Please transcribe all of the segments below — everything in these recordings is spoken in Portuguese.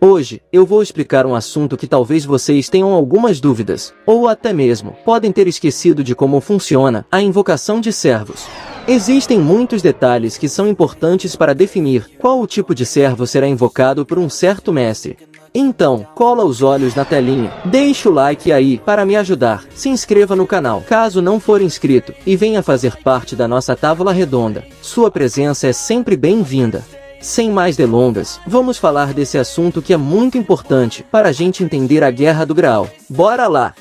Hoje, eu vou explicar um assunto que talvez vocês tenham algumas dúvidas, ou até mesmo, podem ter esquecido de como funciona a invocação de servos. Existem muitos detalhes que são importantes para definir qual o tipo de servo será invocado por um certo mestre. Então, cola os olhos na telinha, deixa o like aí para me ajudar, se inscreva no canal caso não for inscrito, e venha fazer parte da nossa tábua redonda. Sua presença é sempre bem-vinda. Sem mais delongas, vamos falar desse assunto que é muito importante para a gente entender a Guerra do Graal. Bora lá!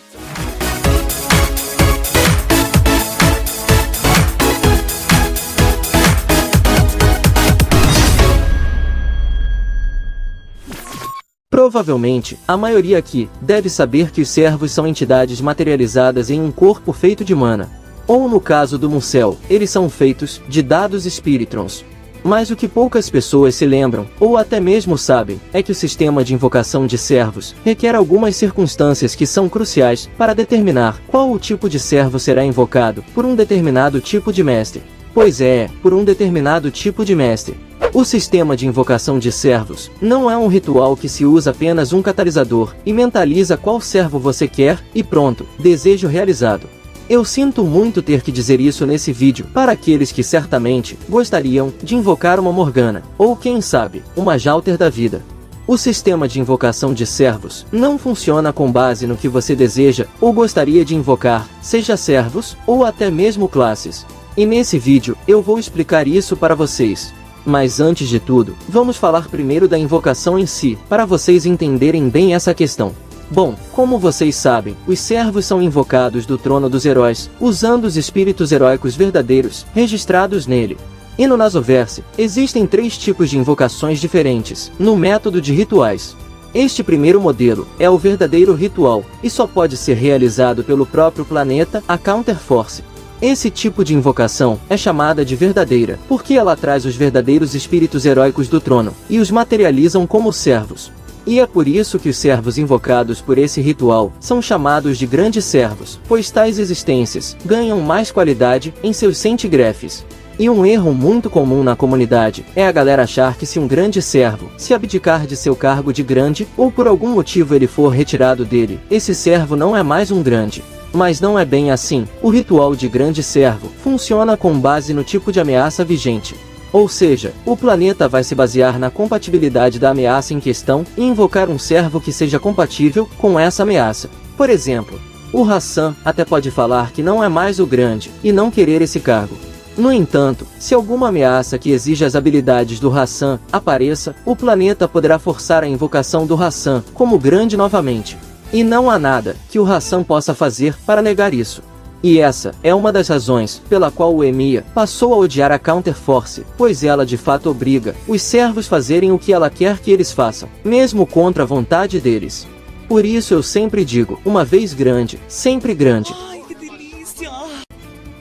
Provavelmente, a maioria aqui deve saber que os servos são entidades materializadas em um corpo feito de mana. Ou no caso do Muncel, eles são feitos de dados Spiritrons. Mas o que poucas pessoas se lembram, ou até mesmo sabem, é que o sistema de invocação de servos requer algumas circunstâncias que são cruciais para determinar qual o tipo de servo será invocado por um determinado tipo de mestre. Pois é, por um determinado tipo de mestre. O sistema de invocação de servos não é um ritual que se usa apenas um catalisador e mentaliza qual servo você quer e pronto, desejo realizado. Eu sinto muito ter que dizer isso nesse vídeo para aqueles que certamente gostariam de invocar uma Morgana, ou quem sabe, uma Jalter da vida. O sistema de invocação de servos não funciona com base no que você deseja ou gostaria de invocar, seja servos ou até mesmo classes. E nesse vídeo eu vou explicar isso para vocês. Mas antes de tudo, vamos falar primeiro da invocação em si, para vocês entenderem bem essa questão. Bom, como vocês sabem, os servos são invocados do trono dos heróis, usando os espíritos heróicos verdadeiros, registrados nele. E no Nasoverse, existem 3 tipos de invocações diferentes, no método de rituais. Este primeiro modelo é o verdadeiro ritual, e só pode ser realizado pelo próprio planeta, a Counterforce. Esse tipo de invocação é chamada de verdadeira, porque ela traz os verdadeiros espíritos heróicos do trono, e os materializam como servos. E é por isso que os servos invocados por esse ritual são chamados de grandes servos, pois tais existências ganham mais qualidade em seus centigrafes. E um erro muito comum na comunidade é a galera achar que se um grande servo se abdicar de seu cargo de grande, ou por algum motivo ele for retirado dele, esse servo não é mais um grande. Mas não é bem assim. O ritual de grande servo funciona com base no tipo de ameaça vigente. Ou seja, o planeta vai se basear na compatibilidade da ameaça em questão e invocar um servo que seja compatível com essa ameaça. Por exemplo, o Hassan até pode falar que não é mais o grande e não querer esse cargo. No entanto, se alguma ameaça que exija as habilidades do Hassan apareça, o planeta poderá forçar a invocação do Hassan como grande novamente. E não há nada que o Hassan possa fazer para negar isso. E essa é uma das razões pela qual o Emiya passou a odiar a Counterforce, pois ela de fato obriga os servos a fazerem o que ela quer que eles façam, mesmo contra a vontade deles. Por isso eu sempre digo, uma vez grande, sempre grande. Ai, que delícia!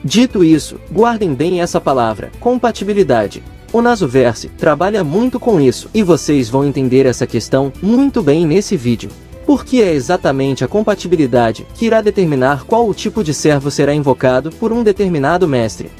Dito isso, guardem bem essa palavra, compatibilidade. O Nasoverse trabalha muito com isso, e vocês vão entender essa questão muito bem nesse vídeo. Porque é exatamente a compatibilidade que irá determinar qual o tipo de servo será invocado por um determinado mestre.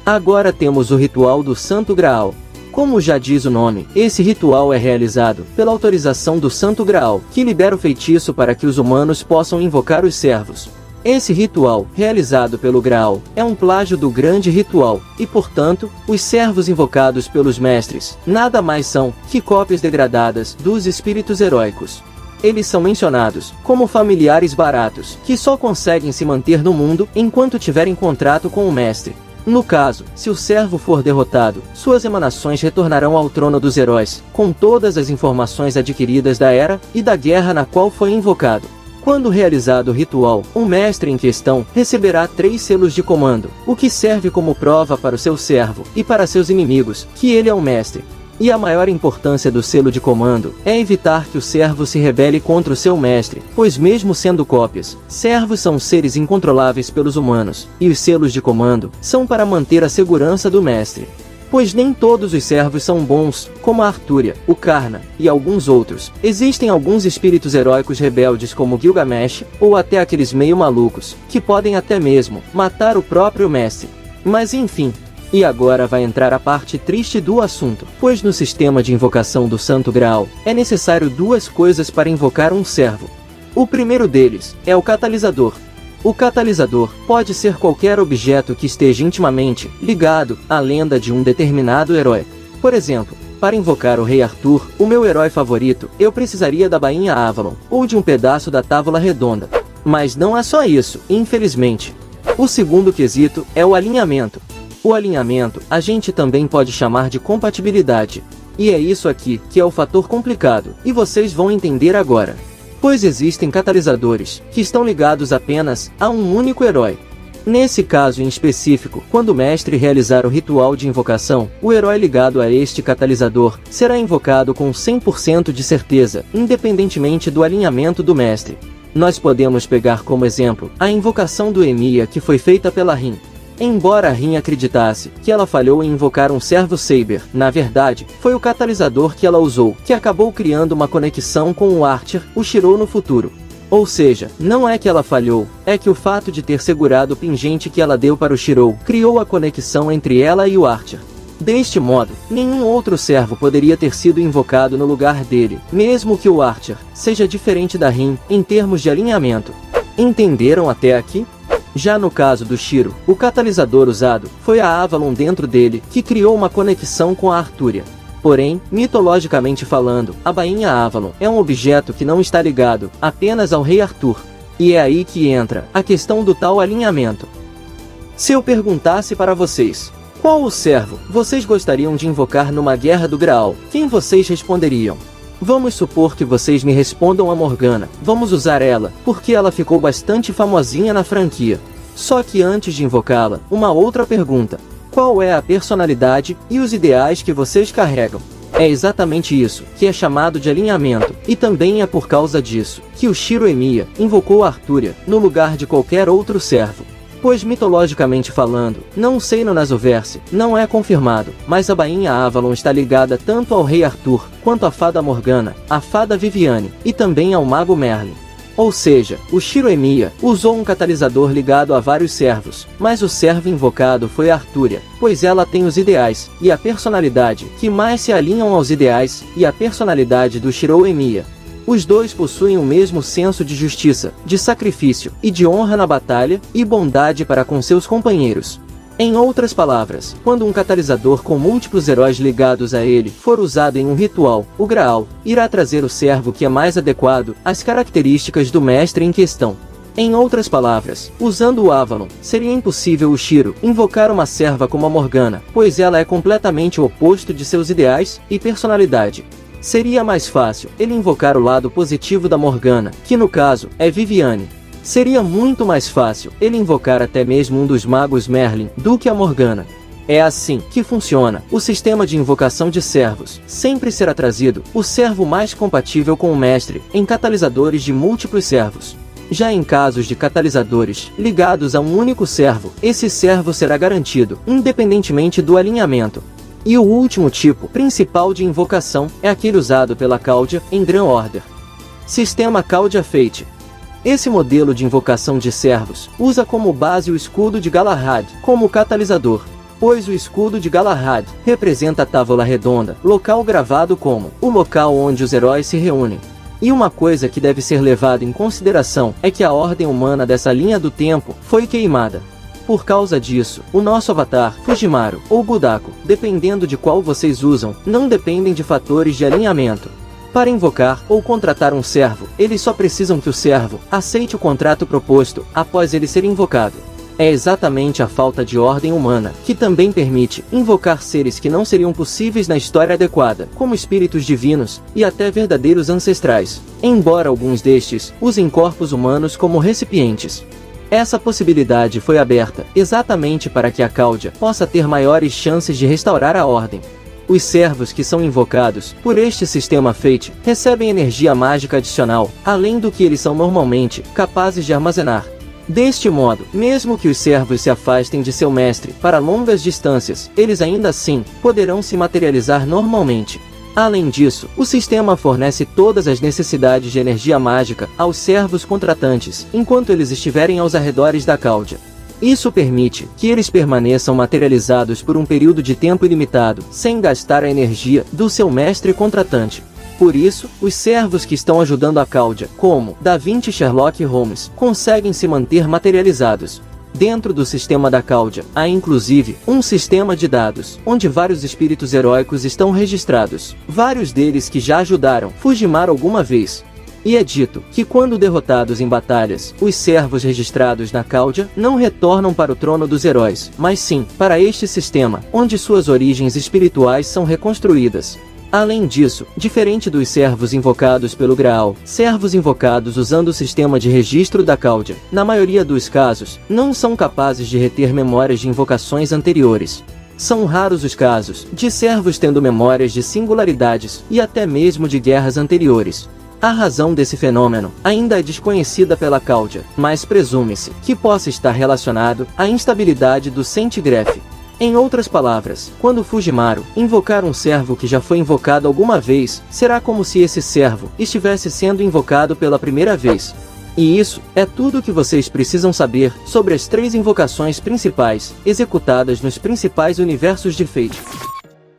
Agora temos o ritual do Santo Graal. Como já diz o nome, esse ritual é realizado pela autorização do Santo Graal, que libera o feitiço para que os humanos possam invocar os servos. Esse ritual, realizado pelo Graal, é um plágio do grande ritual, e portanto, os servos invocados pelos mestres, nada mais são que cópias degradadas dos espíritos heróicos. Eles são mencionados como familiares baratos, que só conseguem se manter no mundo enquanto tiverem contrato com o mestre. No caso, se o servo for derrotado, suas emanações retornarão ao trono dos heróis, com todas as informações adquiridas da era e da guerra na qual foi invocado. Quando realizado o ritual, o mestre em questão receberá 3 selos de comando, o que serve como prova para o seu servo e para seus inimigos que ele é um mestre. E a maior importância do selo de comando é evitar que o servo se rebele contra o seu mestre, pois mesmo sendo cópias, servos são seres incontroláveis pelos humanos, e os selos de comando são para manter a segurança do mestre. Pois nem todos os servos são bons, como a Artúria, o Karna, e alguns outros. Existem alguns espíritos heróicos rebeldes como Gilgamesh, ou até aqueles meio malucos, que podem até mesmo matar o próprio mestre. Mas enfim, E agora vai entrar a parte triste do assunto, pois no sistema de invocação do Santo Graal, é necessário duas coisas para invocar um servo. O primeiro deles é o catalisador. O catalisador pode ser qualquer objeto que esteja intimamente ligado à lenda de um determinado herói. Por exemplo, para invocar o Rei Arthur, o meu herói favorito, eu precisaria da bainha Avalon, ou de um pedaço da Távola Redonda. Mas não é só isso, infelizmente. O segundo quesito é o alinhamento. O alinhamento, a gente também pode chamar de compatibilidade. E é isso aqui que é o fator complicado, e vocês vão entender agora. Pois existem catalisadores, que estão ligados apenas a um único herói. Nesse caso em específico, quando o mestre realizar o ritual de invocação, o herói ligado a este catalisador será invocado com 100% de certeza, independentemente do alinhamento do mestre. Nós podemos pegar como exemplo a invocação do Emiya que foi feita pela Rin. Embora a Rin acreditasse que ela falhou em invocar um servo Saber, na verdade, foi o catalisador que ela usou que acabou criando uma conexão com o Archer, o Shirou no futuro. Ou seja, não é que ela falhou, é que o fato de ter segurado o pingente que ela deu para o Shirou criou a conexão entre ela e o Archer. Deste modo, nenhum outro servo poderia ter sido invocado no lugar dele, mesmo que o Archer seja diferente da Rin em termos de alinhamento. Entenderam até aqui? Já no caso do Shiro, o catalisador usado foi a Avalon dentro dele, que criou uma conexão com a Artúria. Porém, mitologicamente falando, a bainha Avalon é um objeto que não está ligado apenas ao Rei Arthur. E é aí que entra a questão do tal alinhamento. Se eu perguntasse para vocês, qual o servo vocês gostariam de invocar numa Guerra do Graal, quem vocês responderiam? Vamos supor que vocês me respondam a Morgana. Vamos usar ela, porque ela ficou bastante famosinha na franquia. Só que antes de invocá-la, uma outra pergunta. Qual é a personalidade e os ideais que vocês carregam? É exatamente isso que é chamado de alinhamento, e também é por causa disso que o Shiro Emiya invocou a Artúria no lugar de qualquer outro servo. Pois mitologicamente falando, não sei no Nasoverse, não é confirmado, mas a bainha Avalon está ligada tanto ao Rei Arthur, quanto à Fada Morgana, à Fada Viviane, e também ao Mago Merlin. Ou seja, o Shiro Emiya usou um catalisador ligado a vários servos, mas o servo invocado foi a Artúria, pois ela tem os ideais, e a personalidade, que mais se alinham aos ideais, e a personalidade do Shiro Emiya. Os dois possuem o mesmo senso de justiça, de sacrifício e de honra na batalha, e bondade para com seus companheiros. Em outras palavras, quando um catalisador com múltiplos heróis ligados a ele for usado em um ritual, o Graal irá trazer o servo que é mais adequado às características do mestre em questão. Em outras palavras, usando o Avalon, seria impossível o Shiro invocar uma serva como a Morgana, pois ela é completamente o oposto de seus ideais e personalidade. Seria mais fácil ele invocar o lado positivo da Morgana, que no caso é Viviane. Seria muito mais fácil ele invocar até mesmo um dos magos Merlin do que a Morgana. É assim que funciona o sistema de invocação de servos. Sempre será trazido o servo mais compatível com o mestre em catalisadores de múltiplos servos. Já em casos de catalisadores ligados a um único servo, esse servo será garantido, independentemente do alinhamento. E o último tipo principal de invocação é aquele usado pela Cláudia em Grand Order. Sistema Cláudia Fate. Esse modelo de invocação de servos usa como base o escudo de Galahad como catalisador, pois o escudo de Galahad representa a Távola Redonda, local gravado como o local onde os heróis se reúnem. E uma coisa que deve ser levada em consideração é que a ordem humana dessa linha do tempo foi queimada. Por causa disso, o nosso avatar, Fujimaru ou Budako, dependendo de qual vocês usam, não dependem de fatores de alinhamento. Para invocar ou contratar um servo, eles só precisam que o servo aceite o contrato proposto após ele ser invocado. É exatamente a falta de ordem humana que também permite invocar seres que não seriam possíveis na história adequada, como espíritos divinos e até verdadeiros ancestrais, embora alguns destes usem corpos humanos como recipientes. Essa possibilidade foi aberta exatamente para que a Cláudia possa ter maiores chances de restaurar a ordem. Os servos que são invocados por este sistema Fate recebem energia mágica adicional, além do que eles são normalmente capazes de armazenar. Deste modo, mesmo que os servos se afastem de seu mestre para longas distâncias, eles ainda assim poderão se materializar normalmente. Além disso, o sistema fornece todas as necessidades de energia mágica aos servos contratantes, enquanto eles estiverem aos arredores da Cláudia. Isso permite que eles permaneçam materializados por um período de tempo ilimitado, sem gastar a energia do seu mestre contratante. Por isso, os servos que estão ajudando a Cláudia, como Da Vinci e Sherlock Holmes, conseguem se manter materializados. Dentro do sistema da Cláudia, há inclusive um sistema de dados, onde vários espíritos heróicos estão registrados, vários deles que já ajudaram Fujimaru alguma vez. E é dito que quando derrotados em batalhas, os servos registrados na Cláudia não retornam para o trono dos heróis, mas sim para este sistema, onde suas origens espirituais são reconstruídas. Além disso, diferente dos servos invocados pelo Graal, servos invocados usando o sistema de registro da Cláudia, na maioria dos casos, não são capazes de reter memórias de invocações anteriores. São raros os casos de servos tendo memórias de singularidades e até mesmo de guerras anteriores. A razão desse fenômeno ainda é desconhecida pela Cláudia, mas presume-se que possa estar relacionado à instabilidade do Centigraph. Em outras palavras, quando Fujimaru invocar um servo que já foi invocado alguma vez, será como se esse servo estivesse sendo invocado pela primeira vez. E isso é tudo o que vocês precisam saber sobre as 3 invocações principais, executadas nos principais universos de Fate.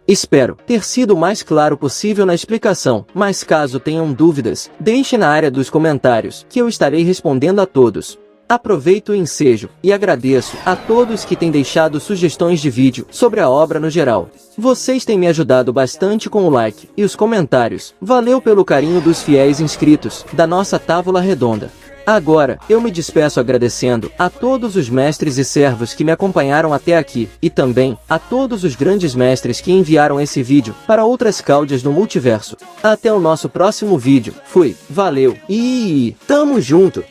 Espero ter sido o mais claro possível na explicação, mas caso tenham dúvidas, deixe na área dos comentários, que eu estarei respondendo a todos. Aproveito o ensejo e agradeço a todos que têm deixado sugestões de vídeo sobre a obra no geral. Vocês têm me ajudado bastante com o like e os comentários. Valeu pelo carinho dos fiéis inscritos da nossa Távola Redonda. Agora, eu me despeço agradecendo a todos os mestres e servos que me acompanharam até aqui, e também a todos os grandes mestres que enviaram esse vídeo para outras Cláudias no multiverso. Até o nosso próximo vídeo. Fui, valeu e tamo junto!